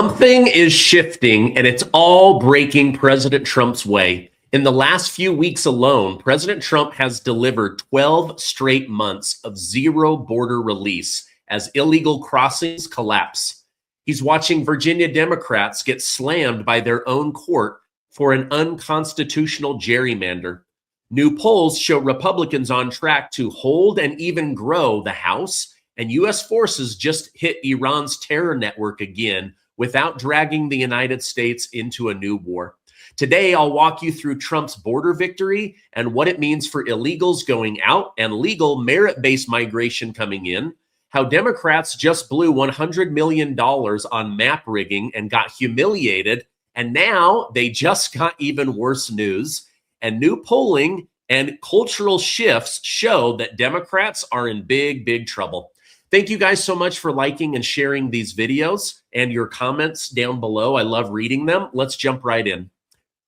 Something is shifting, and it's all breaking President Trump's way. In the last few weeks alone, President Trump has delivered 12 straight months of zero border release as illegal crossings collapse. He's watching Virginia Democrats get slammed by their own court for an unconstitutional gerrymander. New polls show Republicans on track to hold and even grow the House, and U.S. forces just hit Iran's terror network again without dragging the United States into a new war. Today, I'll walk you through Trump's border victory and what it means for illegals going out and legal merit-based migration coming in, how Democrats just blew $100 million on map rigging and got humiliated, and now they just got even worse news, and new polling and cultural shifts show that Democrats are in big, big trouble. Thank you guys so much for liking and sharing these videos and your comments down below. I love reading them. Let's jump right in.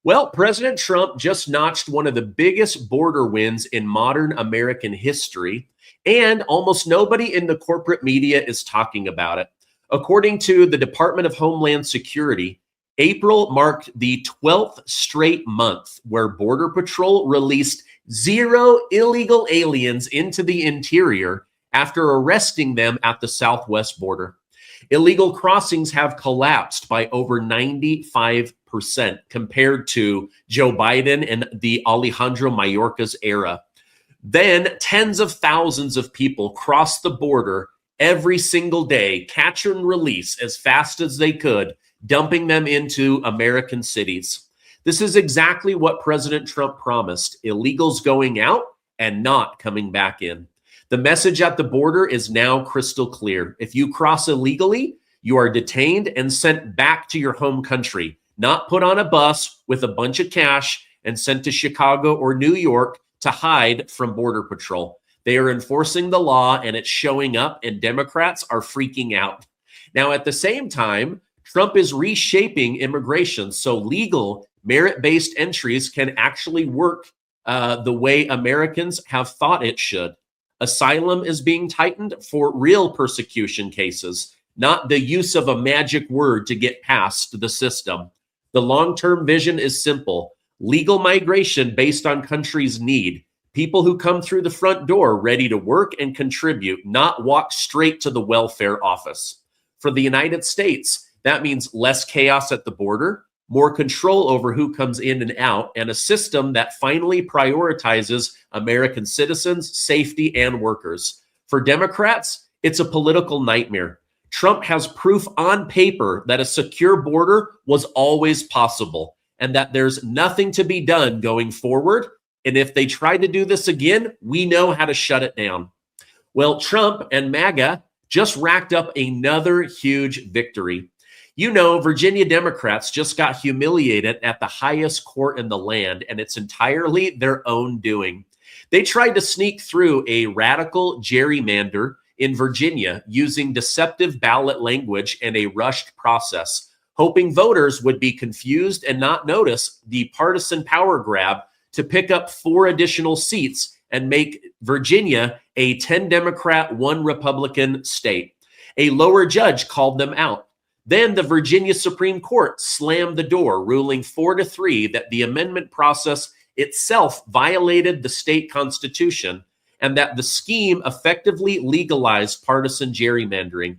Well, President Trump just notched one of the biggest border wins in modern American history, and almost nobody in the corporate media is talking about it. According to the Department of Homeland Security, April marked the 12th straight month where Border Patrol released zero illegal aliens into the interior after arresting them at the southwest border. Illegal crossings have collapsed by over 95% compared to Joe Biden and the Alejandro Mayorkas era. Then tens of thousands of people crossed the border every single day, catch and release as fast as they could, dumping them into American cities. This is exactly what President Trump promised: illegals going out and not coming back in. The message at the border is now crystal clear. If you cross illegally, you are detained and sent back to your home country, not put on a bus with a bunch of cash and sent to Chicago or New York to hide from Border Patrol. They are enforcing the law, and it's showing up, and Democrats are freaking out. Now, at the same time, Trump is reshaping immigration so legal, merit-based entries can actually work the way Americans have thought it should. Asylum is being tightened for real persecution cases, not the use of a magic word to get past the system. The long-term vision is simple: legal migration based on countries' need. People who come through the front door ready to work and contribute, not walk straight to the welfare office. For the United States, that means less chaos at the border, more control over who comes in and out, and a system that finally prioritizes American citizens, safety, and workers. For Democrats, it's a political nightmare. Trump has proof on paper that a secure border was always possible and that there's nothing to be done going forward. And if they try to do this again, we know how to shut it down. Well, Trump and MAGA just racked up another huge victory. You know, Virginia Democrats just got humiliated at the highest court in the land, and it's entirely their own doing. They tried to sneak through a radical gerrymander in Virginia using deceptive ballot language and a rushed process, hoping voters would be confused and not notice the partisan power grab to pick up 4 additional seats and make Virginia a 10 Democrat, 1 Republican state. A lower judge called them out. Then the Virginia Supreme Court slammed the door, ruling 4-3 that the amendment process itself violated the state constitution and that the scheme effectively legalized partisan gerrymandering.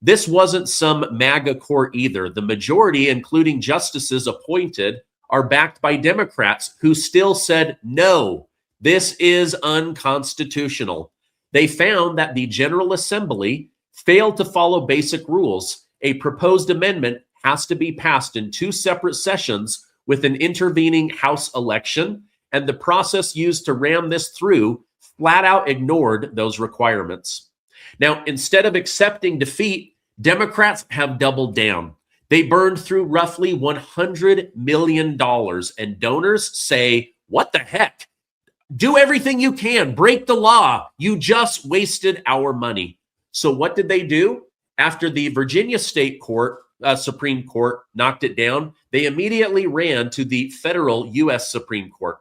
This wasn't some MAGA court either. The majority, including justices appointed, are backed by Democrats who still said, no, this is unconstitutional. They found that the General Assembly failed to follow basic rules. A proposed amendment has to be passed in 2 separate sessions with an intervening House election, and the process used to ram this through flat out ignored those requirements. Now, instead of accepting defeat, Democrats have doubled down. They burned through roughly $100 million, and donors say, what the heck? Do everything you can, break the law. You just wasted our money. So what did they do? After the Virginia State Court, Supreme Court knocked it down, they immediately ran to the federal U.S. Supreme Court.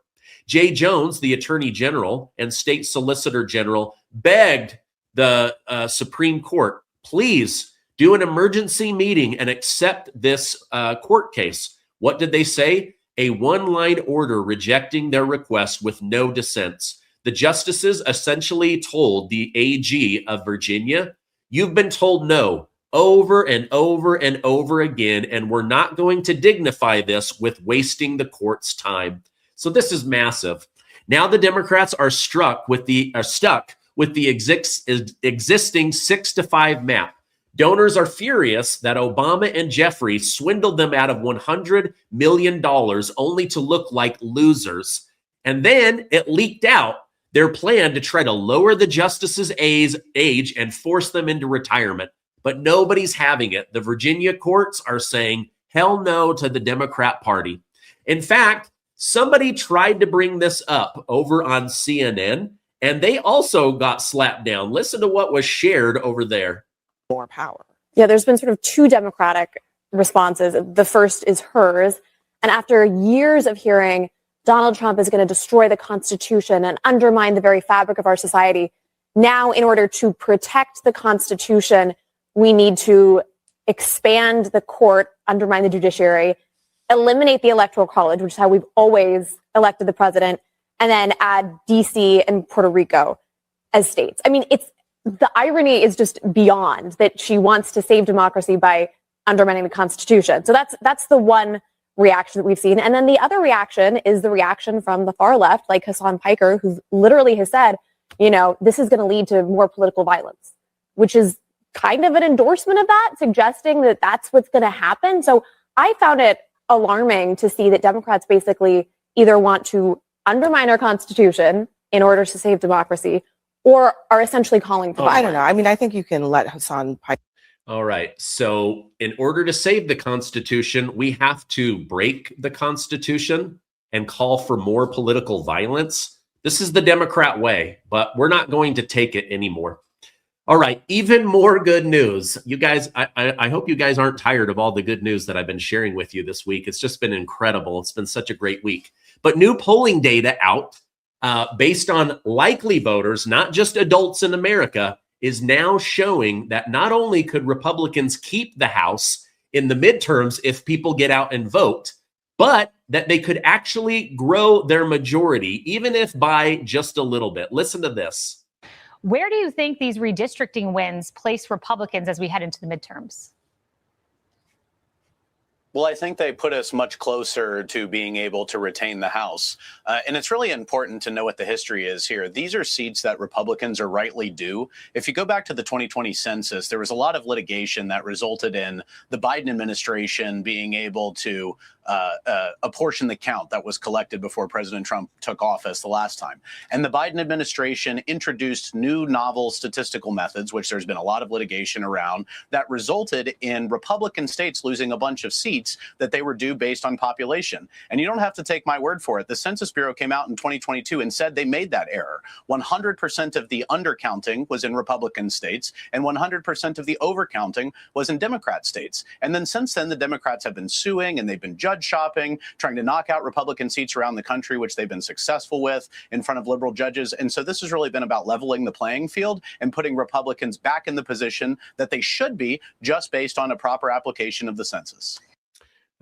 Jay Jones, the Attorney General and State Solicitor General, begged the Supreme Court, please do an emergency meeting and accept this court case. What did they say? A one-line order rejecting their request with no dissents. The justices essentially told the AG of Virginia, you've been told no over and over and over again, and we're not going to dignify this with wasting the court's time. So this is massive. Now the Democrats are stuck with the existing 6-5 map. Donors are furious that Obama and Jeffrey swindled them out of $100 million only to look like losers. And then it leaked out their plan to try to lower the justices' age and force them into retirement. But nobody's having it. The Virginia courts are saying hell no to the Democrat Party. In fact, somebody tried to bring this up over on CNN, and they also got slapped down. Listen to what was shared over there. More power. Yeah, there's been sort of two Democratic responses. The first is hers. And after years of hearing Donald Trump is going to destroy the Constitution and undermine the very fabric of our society, now in order to protect the Constitution, we need to expand the court, undermine the judiciary, eliminate the Electoral College, which is how we've always elected the president, and then add DC and Puerto Rico as states. I mean, the irony is just beyond that she wants to save democracy by undermining the Constitution. So that's the one reaction that we've seen. And then the other reaction is the reaction from the far left, like Hassan Piker, who literally has said, this is going to lead to more political violence, which is kind of an endorsement of that, suggesting that that's what's going to happen. So I found it alarming to see that Democrats basically either want to undermine our Constitution in order to save democracy, or are essentially calling for violence. I don't know. I mean, I think you can let Hassan Piker. All right. So in order to save the Constitution, we have to break the Constitution and call for more political violence. This is the Democrat way, but we're not going to take it anymore. All right. Even more good news. You guys, I hope you guys aren't tired of all the good news that I've been sharing with you this week. It's just been incredible. It's been such a great week. But new polling data out based on likely voters, not just adults in America, is now showing that not only could Republicans keep the House in the midterms if people get out and vote, but that they could actually grow their majority, even if by just a little bit. Listen to this. Where do you think these redistricting wins place Republicans as we head into the midterms? Well, I think they put us much closer to being able to retain the House. And it's really important to know what the history is here. These are seats that Republicans are rightly due. If you go back to the 2020 census, there was a lot of litigation that resulted in the Biden administration being able to apportion the count that was collected before President Trump took office the last time. And the Biden administration introduced new novel statistical methods, which there's been a lot of litigation around, that resulted in Republican states losing a bunch of seats that they were due based on population. And you don't have to take my word for it. The Census Bureau came out in 2022 and said they made that error. 100% of the undercounting was in Republican states, and 100% of the overcounting was in Democrat states. And then since then, the Democrats have been suing and they've been judge shopping, trying to knock out Republican seats around the country, which they've been successful with in front of liberal judges. And so this has really been about leveling the playing field and putting Republicans back in the position that they should be, just based on a proper application of the census.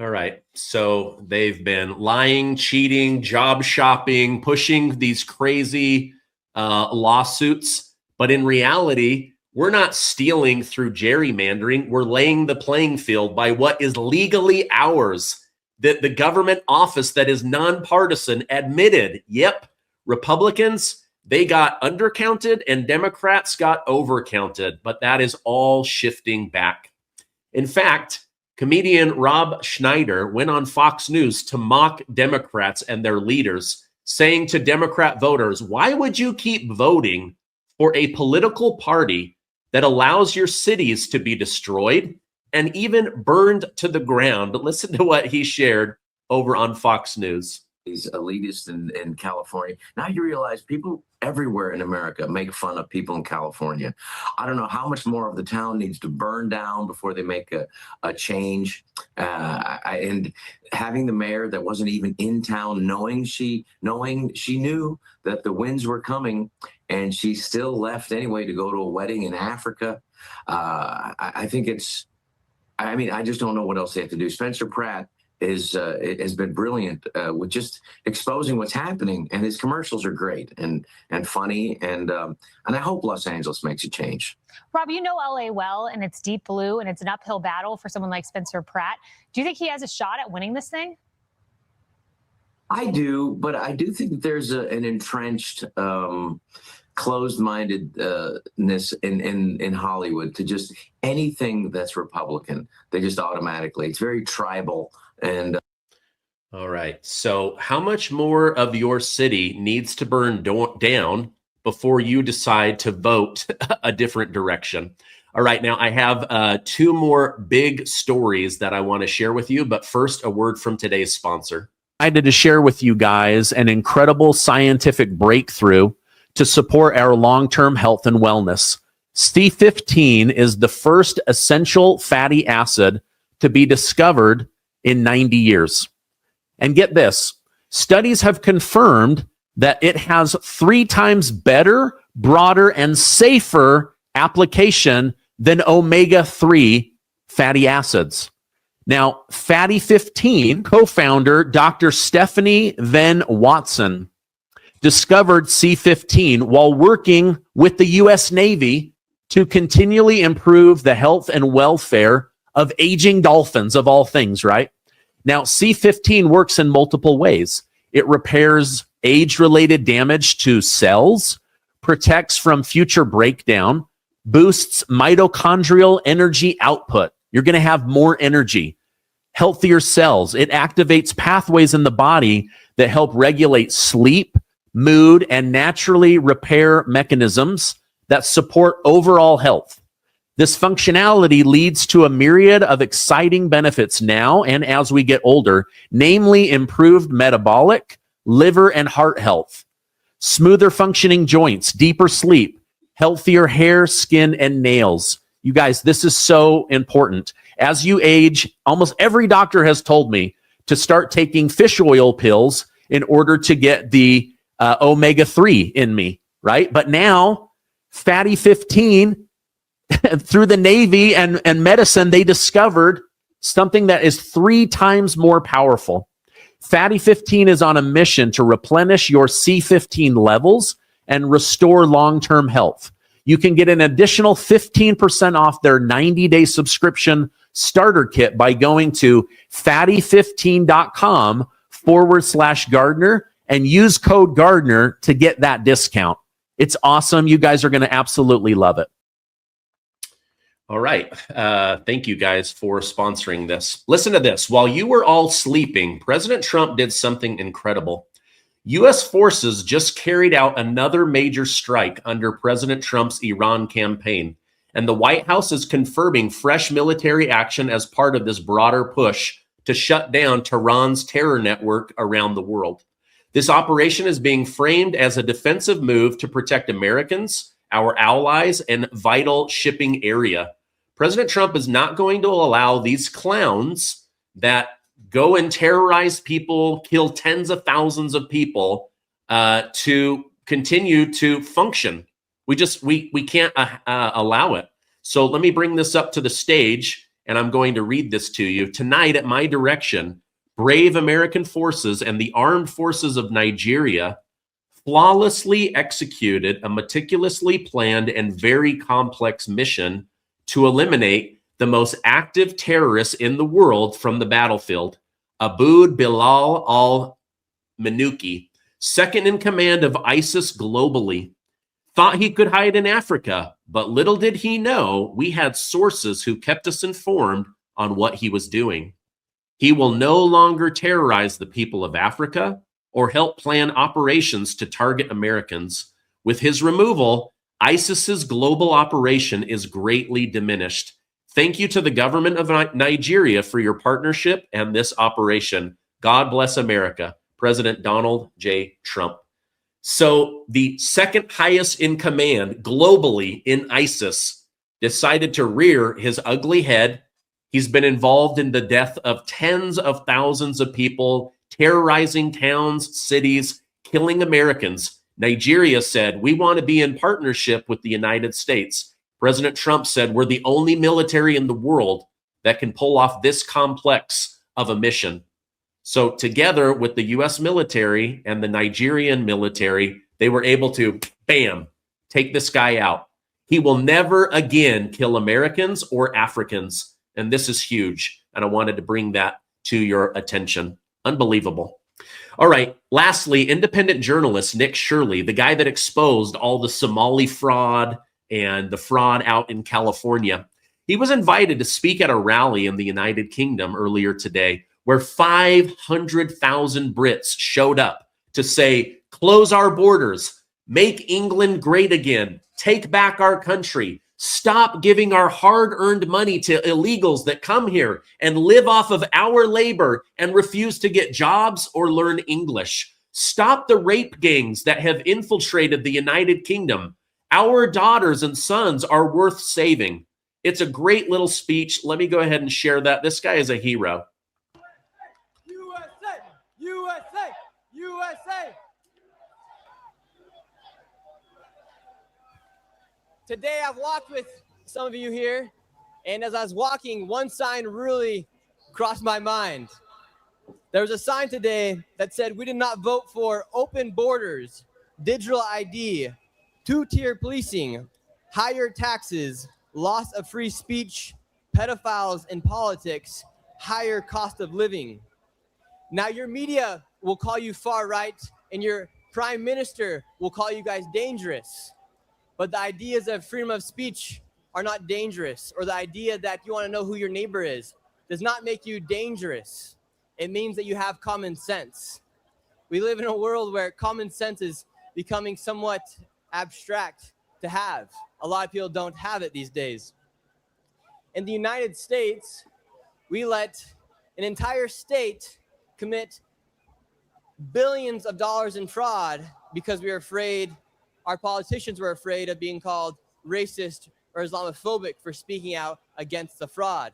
All right. So they've been lying, cheating, job shopping, pushing these crazy lawsuits. But in reality, we're not stealing through gerrymandering. We're laying the playing field by what is legally ours. That the government office that is nonpartisan admitted, yep, Republicans, they got undercounted and Democrats got overcounted, but that is all shifting back. In fact, comedian Rob Schneider went on Fox News to mock Democrats and their leaders, saying to Democrat voters, why would you keep voting for a political party that allows your cities to be destroyed and even burned to the ground? But listen to what he shared over on Fox News. These elitists in California. Now you realize people everywhere in America make fun of people in California. I don't know how much more of the town needs to burn down before they make a change. And having the mayor that wasn't even in town, knowing she knew that the winds were coming, and she still left anyway to go to a wedding in Africa. I think it's, I mean, I just don't know what else they have to do. Spencer Pratt has been brilliant with just exposing what's happening, and his commercials are great and funny, and I hope Los Angeles makes a change. Rob, you know LA well, and it's deep blue, and it's an uphill battle for someone like Spencer Pratt. Do you think he has a shot at winning this thing? I do, but I do think that there's an entrenched, closed-mindedness in Hollywood to just anything that's Republican. They just automatically, it's very tribal. And all right. So how much more of your city needs to burn down before you decide to vote a different direction? All right. Now I have two more big stories that I want to share with you. But first, a word from today's sponsor. I decided to share with you guys an incredible scientific breakthrough to support our long-term health and wellness. C15 is the first essential fatty acid to be discovered in 90 years. And get this, studies have confirmed that it has 3 times better, broader, and safer application than omega-3 fatty acids. Now, Fatty 15 co-founder Dr. Stephanie Venn Watson discovered C15 while working with the U.S. Navy to continually improve the health and welfare of aging dolphins, of all things, right? Now, C15 works in multiple ways. It repairs age-related damage to cells, protects from future breakdown, boosts mitochondrial energy output. You're going to have more energy, healthier cells. It activates pathways in the body that help regulate sleep, mood, and naturally repair mechanisms that support overall health. This functionality leads to a myriad of exciting benefits now and as we get older, namely improved metabolic, liver, and heart health, smoother functioning joints, deeper sleep, healthier hair, skin, and nails. You guys, this is so important. As you age, almost every doctor has told me to start taking fish oil pills in order to get the omega-3 in me, right? But now, Fatty 15, through the Navy and medicine, they discovered something that is 3 times more powerful. Fatty 15 is on a mission to replenish your C15 levels and restore long-term health. You can get an additional 15% off their 90-day subscription starter kit by going to fatty15.com/Gardner and use code Gardner to get that discount. It's awesome. You guys are going to absolutely love it. All right. Thank you guys for sponsoring this. Listen to this. While you were all sleeping, President Trump did something incredible. U.S. forces just carried out another major strike under President Trump's Iran campaign, and the White House is confirming fresh military action as part of this broader push to shut down Tehran's terror network around the world. This operation is being framed as a defensive move to protect Americans, our allies, and vital shipping area. President Trump is not going to allow these clowns that go and terrorize people, kill tens of thousands of people, to continue to function. We can't allow it. So let me bring this up to the stage, and I'm going to read this to you. Tonight, at my direction, brave American forces and the armed forces of Nigeria flawlessly executed a meticulously planned and very complex mission to eliminate the most active terrorists in the world from the battlefield. Aboud Bilal al-Manuki, second in command of ISIS globally, thought he could hide in Africa, but little did he know we had sources who kept us informed on what he was doing. He will no longer terrorize the people of Africa or help plan operations to target Americans. With his removal, ISIS's global operation is greatly diminished. Thank you to the government of Nigeria for your partnership and this operation. God bless America. President Donald J. Trump. So the second highest in command globally in ISIS decided to rear his ugly head. He's been involved in the death of tens of thousands of people, terrorizing towns, cities, killing Americans. Nigeria said, we want to be in partnership with the United States. President Trump said, we're the only military in the world that can pull off this complex of a mission. So together with the US military and the Nigerian military, they were able to, bam, take this guy out. He will never again kill Americans or Africans. And this is huge. And I wanted to bring that to your attention. Unbelievable. All right. Lastly, independent journalist Nick Shirley, the guy that exposed all the Somali fraud and the fraud out in California, he was invited to speak at a rally in the United Kingdom earlier today where 500,000 Brits showed up to say, close our borders, make England great again, take back our country, stop giving our hard-earned money to illegals that come here and live off of our labor and refuse to get jobs or learn English. Stop the rape gangs that have infiltrated the United Kingdom. Our daughters and sons are worth saving. It's a great little speech. Let me go ahead and share that. This guy is a hero. USA! USA! USA! Today I've walked with some of you here, and as I was walking, one sign really crossed my mind. There was a sign today that said, we did not vote for open borders, digital ID, two-tier policing, higher taxes, loss of free speech, pedophiles in politics, higher cost of living. Now your media will call you far right, and your prime minister will call you guys dangerous. But the ideas of freedom of speech are not dangerous, or the idea that you want to know who your neighbor is does not make you dangerous. It means that you have common sense. We live in a world where common sense is becoming somewhat abstract to have. A lot of people don't have it these days. In the United States, we let an entire state commit billions of dollars in fraud because we were afraid, our politicians were afraid of being called racist or Islamophobic for speaking out against the fraud.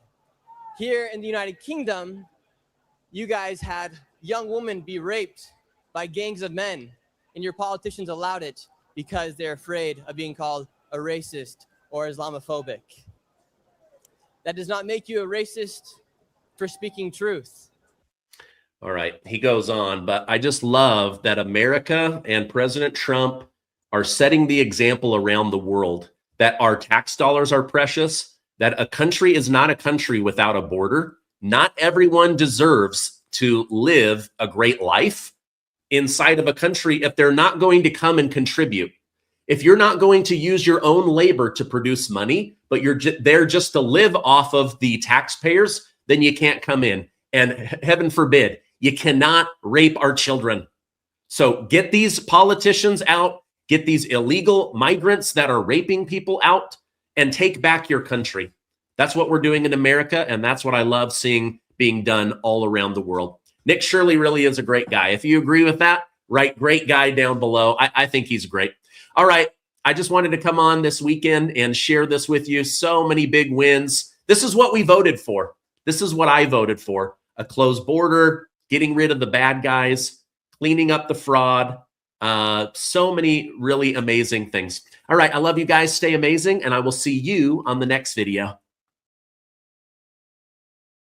Here in the United Kingdom, you guys had young women be raped by gangs of men, and your politicians allowed it because they're afraid of being called a racist or Islamophobic. That does not make you a racist for speaking truth. All right, he goes on, but I just love that America and President Trump are setting the example around the world that our tax dollars are precious, that a country is not a country without a border. Not everyone deserves to live a great life inside of a country if they're not going to come and contribute. If you're not going to use your own labor to produce money, but you're there just to live off of the taxpayers, then you can't come in. And heaven forbid, you cannot rape our children. So get these politicians out, get these illegal migrants that are raping people out, and take back your country. That's what we're doing in America, and that's what I love seeing being done all around the world. Nick Shirley really is a great guy. If you agree with that, write great guy down below. I think he's great. All right, I just wanted to come on this weekend and share this with you. So many big wins. This is what we voted for. This is what I voted for. A closed border, getting rid of the bad guys, cleaning up the fraud. So many really amazing things. All right, I love you guys. Stay amazing, and I will see you on the next video.